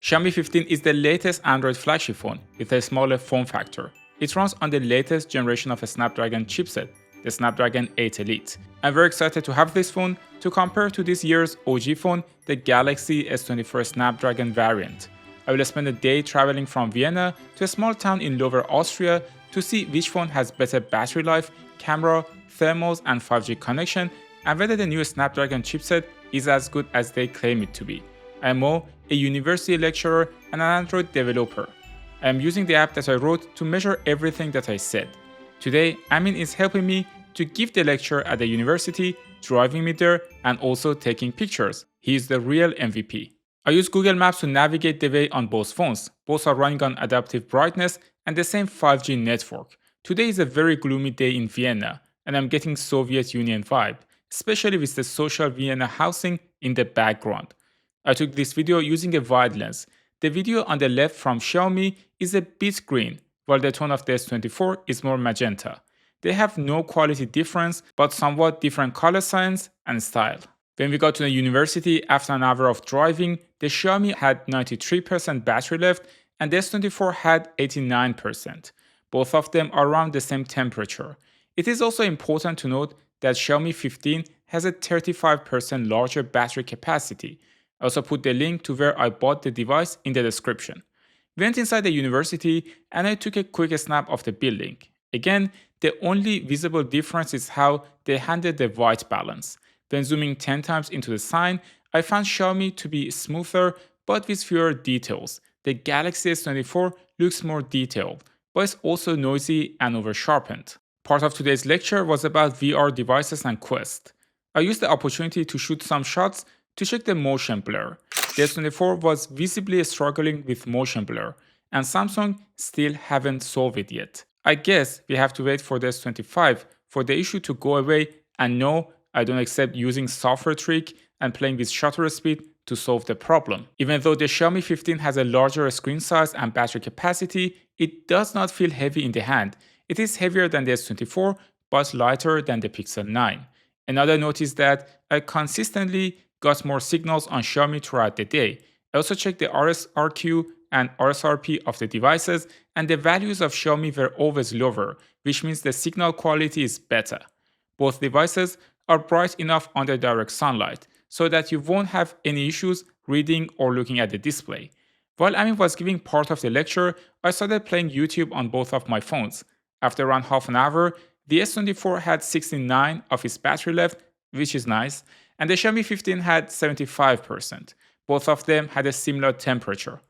Xiaomi 15 is the latest Android flagship phone with a smaller form factor. It runs on the latest generation of a Snapdragon chipset, the Snapdragon 8 Elite. I'm very excited to have this phone to compare to this year's OG phone, the Galaxy S24 Snapdragon variant. I will spend a day traveling from Vienna to a small town in Lower Austria to see which phone has better battery life, camera, thermals and 5G connection, and whether the new Snapdragon chipset is as good as they claim it to be. I am Mo, a university lecturer and an Android developer. I am using the app that I wrote to measure everything that I said. Today, Amin is helping me to give the lecture at the university, driving me there, and also taking pictures. He is the real MVP. I use Google Maps to navigate the way on both phones. Both are running on adaptive brightness and the same 5G network. Today is a very gloomy day in Vienna, and I'm getting Soviet Union vibe, especially with the social Vienna housing in the background. I took this video using a wide lens. The video on the left from Xiaomi is a bit green, while the tone of the S24 is more magenta. They have no quality difference, but somewhat different color science and style. When we got to the university after an hour of driving, the Xiaomi had 93% battery left and the S24 had 89%. Both of them are around the same temperature. It is also important to note that Xiaomi 15 has a 35% larger battery capacity. I also put the link to where I bought the device in the description. We went inside the university and I took a quick snap of the building. Again, the only visible difference is how they handled the white balance. When zooming 10 times into the sign, I found Xiaomi to be smoother but with fewer details. The Galaxy S24 looks more detailed, but it's also noisy and over-sharpened. Part of today's lecture was about VR devices and Quest. I used the opportunity to shoot some shots to check the motion blur. The S24 was visibly struggling with motion blur, and Samsung still haven't solved it yet. I guess we have to wait for the S25 for the issue to go away, and no, I don't accept using software trick and playing with shutter speed to solve the problem. Even though the Xiaomi 15 has a larger screen size and battery capacity, it does not feel heavy in the hand. It is heavier than the S24, but lighter than the Pixel 9. Another note is that I consistently got more signals on Xiaomi throughout the day. I also checked the RSRQ and RSRP of the devices, and the values of Xiaomi were always lower, which means the signal quality is better. Both devices are bright enough under direct sunlight, so that you won't have any issues reading or looking at the display. While Amin was giving part of the lecture, I started playing YouTube on both of my phones. After around half an hour, the S24 had 69 of its battery left, which is nice, and the Xiaomi 15 had 75%. Both of them had a similar temperature.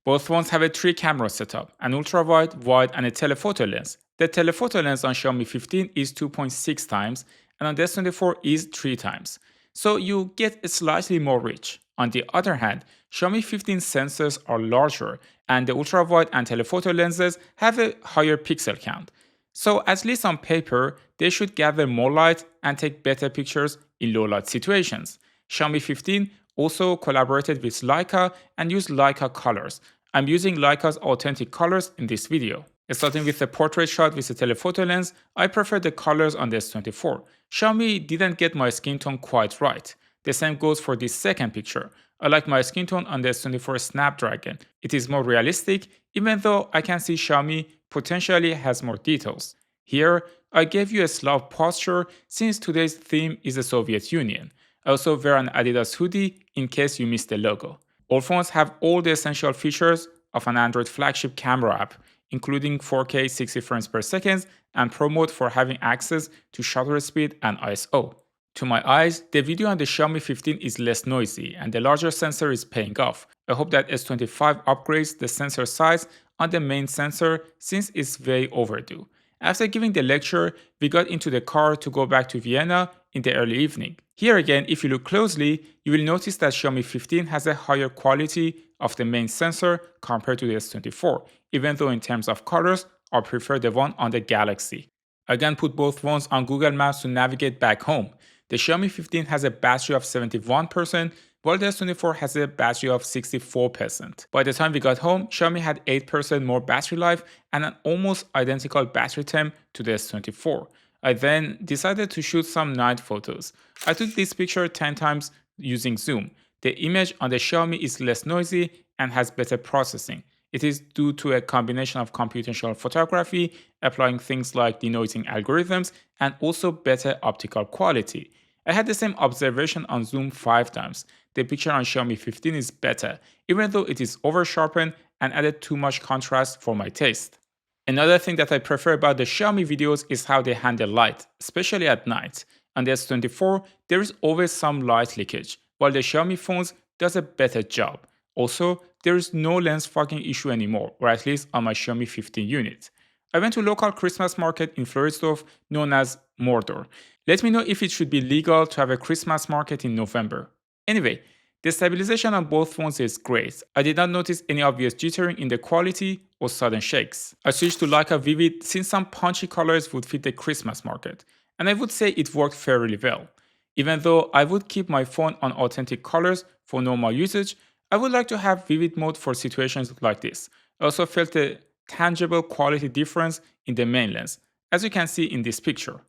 Both phones have a 3-camera setup, an ultra-wide, wide, and a telephoto lens. The telephoto lens on Xiaomi 15 is 2.6 times, and on the S24 is 3 times. So you get slightly more rich. On the other hand, Xiaomi 15 sensors are larger, and the ultra-wide and telephoto lenses have a higher pixel count. So at least on paper, they should gather more light and take better pictures in low light situations. Xiaomi 15 also collaborated with Leica and used Leica colors. I'm using Leica's authentic colors in this video. Starting with the portrait shot with the telephoto lens, I prefer the colors on the S24. Xiaomi didn't get my skin tone quite right. The same goes for this second picture. I like my skin tone on the S24 Snapdragon. It is more realistic, even though I can see Xiaomi potentially has more details. Here, I gave you a Slav posture since today's theme is the Soviet Union. I also wear an Adidas hoodie in case you missed the logo. All phones have all the essential features of an Android flagship camera app, including 4K 60 frames per second and Pro Mode for having access to shutter speed and ISO. To my eyes, the video on the Xiaomi 15 is less noisy and the larger sensor is paying off. I hope that S25 upgrades the sensor size on the main sensor since it's way overdue. After giving the lecture, we got into the car to go back to Vienna in the early evening. Here again, if you look closely, you will notice that Xiaomi 15 has a higher quality of the main sensor compared to the S24, even though in terms of colors, I prefer the one on the Galaxy. I again put both phones on Google Maps to navigate back home. The Xiaomi 15 has a battery of 71%, while the S24 has a battery of 64%. By the time we got home, Xiaomi had 8% more battery life and an almost identical battery temp to the S24. I then decided to shoot some night photos. I took this picture 10 times using zoom. The image on the Xiaomi is less noisy and has better processing. It is due to a combination of computational photography, applying things like denoising algorithms, and also better optical quality. I had the same observation on zoom 5 times. The picture on Xiaomi 15 is better, even though it is over-sharpened and added too much contrast for my taste. Another thing that I prefer about the Xiaomi videos is how they handle light, especially at night. On the S24, there is always some light leakage, while the Xiaomi phones does a better job. Also, there is no lens fogging issue anymore, or at least on my Xiaomi 15 unit. I went to a local Christmas market in Floridsdorf known as Mordor. Let me know if it should be legal to have a Christmas market in November. Anyway, the stabilization on both phones is great. I did not notice any obvious jittering in the quality or sudden shakes. I switched to Leica Vivid since some punchy colors would fit the Christmas market, and I would say it worked fairly well. Even though I would keep my phone on authentic colors for normal usage, I would like to have Vivid mode for situations like this. I also felt a tangible quality difference in the main lens, as you can see in this picture.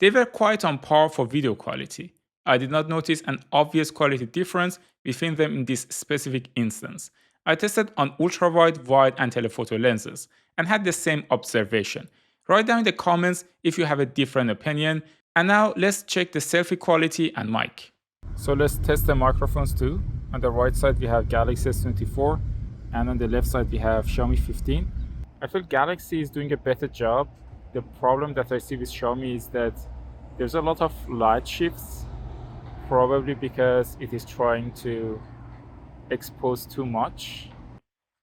They were quite on par for video quality. I did not notice an obvious quality difference between them in this specific instance. I tested on ultra-wide, wide, and telephoto lenses and had the same observation. Write down in the comments if you have a different opinion. And now let's check the selfie quality and mic. So let's test the microphones too. On the right side we have Galaxy S24 and on the left side we have Xiaomi 15. I feel Galaxy is doing a better job. The problem that I see with Xiaomi is that there's a lot of light shifts, probably because it is trying to expose too much.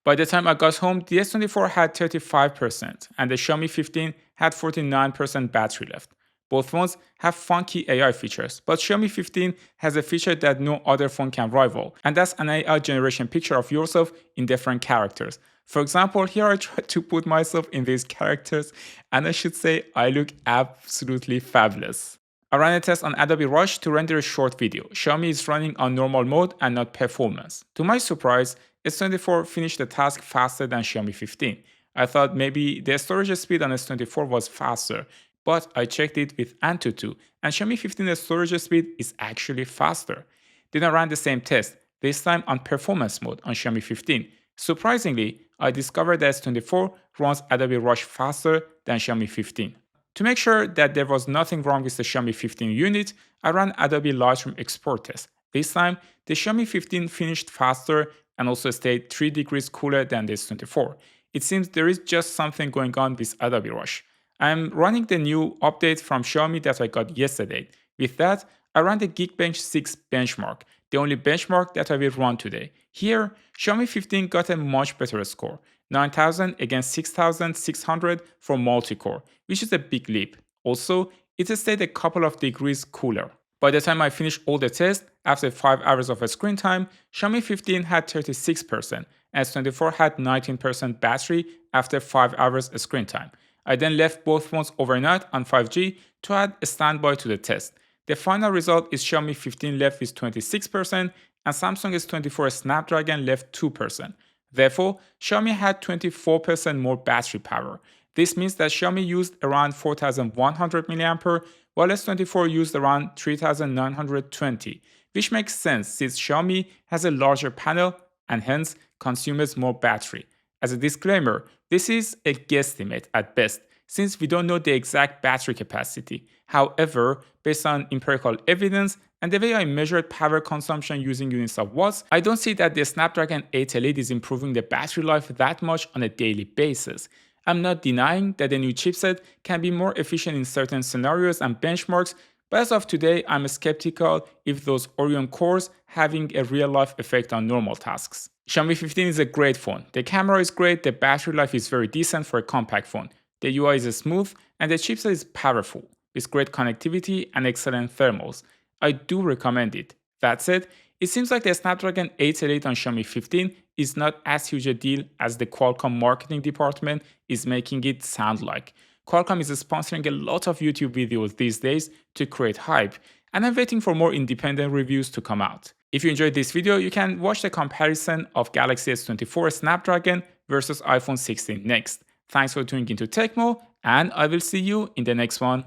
By the time I got home, the S24 had 35% and the Xiaomi 15 had 49% battery left. Both phones have funky AI features, but Xiaomi 15 has a feature that no other phone can rival, and that's an AI generation picture of yourself in different characters. For example, here I tried to put myself in these characters, and I should say I look absolutely fabulous. I ran a test on Adobe Rush to render a short video. Xiaomi is running on normal mode and not performance. To my surprise, S24 finished the task faster than Xiaomi 15. I thought maybe the storage speed on S24 was faster, but I checked it with Antutu, and Xiaomi 15's storage speed is actually faster. Then I ran the same test, this time on performance mode on Xiaomi 15. Surprisingly, I discovered that S24 runs Adobe Rush faster than Xiaomi 15. To make sure that there was nothing wrong with the Xiaomi 15 unit, I ran Adobe Lightroom export test. This time, the Xiaomi 15 finished faster and also stayed 3 degrees cooler than the S24. It seems there is just something going on with Adobe Rush. I am running the new update from Xiaomi that I got yesterday. With that, I ran the Geekbench 6 benchmark, the only benchmark that I will run today. Here, Xiaomi 15 got a much better score, 9000 against 6600 for multi-core, which is a big leap. Also, it stayed a couple of degrees cooler. By the time I finished all the tests, after 5 hours of screen time, Xiaomi 15 had 36%, and S24 had 19% battery after 5 hours screen time. I then left both phones overnight on 5G to add a standby to the test. The final result is Xiaomi 15 left with 26% and Samsung S24 Snapdragon left 2%. Therefore, Xiaomi had 24% more battery power. This means that Xiaomi used around 4100 mAh while S24 used around 3920, which makes sense since Xiaomi has a larger panel and hence consumes more battery. As a disclaimer, this is a guesstimate at best, since we don't know the exact battery capacity. However, based on empirical evidence and the way I measured power consumption using units of watts, I don't see that the Snapdragon 8 Elite is improving the battery life that much on a daily basis. I'm not denying that the new chipset can be more efficient in certain scenarios and benchmarks, but as of today, I'm skeptical if those Orion cores having a real-life effect on normal tasks. Xiaomi 15 is a great phone. The camera is great, the battery life is very decent for a compact phone. The UI is smooth, and the chipset is powerful, with great connectivity and excellent thermals. I do recommend it. That said, it seems like the Snapdragon 8 Elite on Xiaomi 15 is not as huge a deal as the Qualcomm marketing department is making it sound like. Qualcomm is sponsoring a lot of YouTube videos these days to create hype, and I'm waiting for more independent reviews to come out. If you enjoyed this video, you can watch the comparison of Galaxy S24 Snapdragon versus iPhone 16 next. Thanks for tuning into Tecmo, and I will see you in the next one.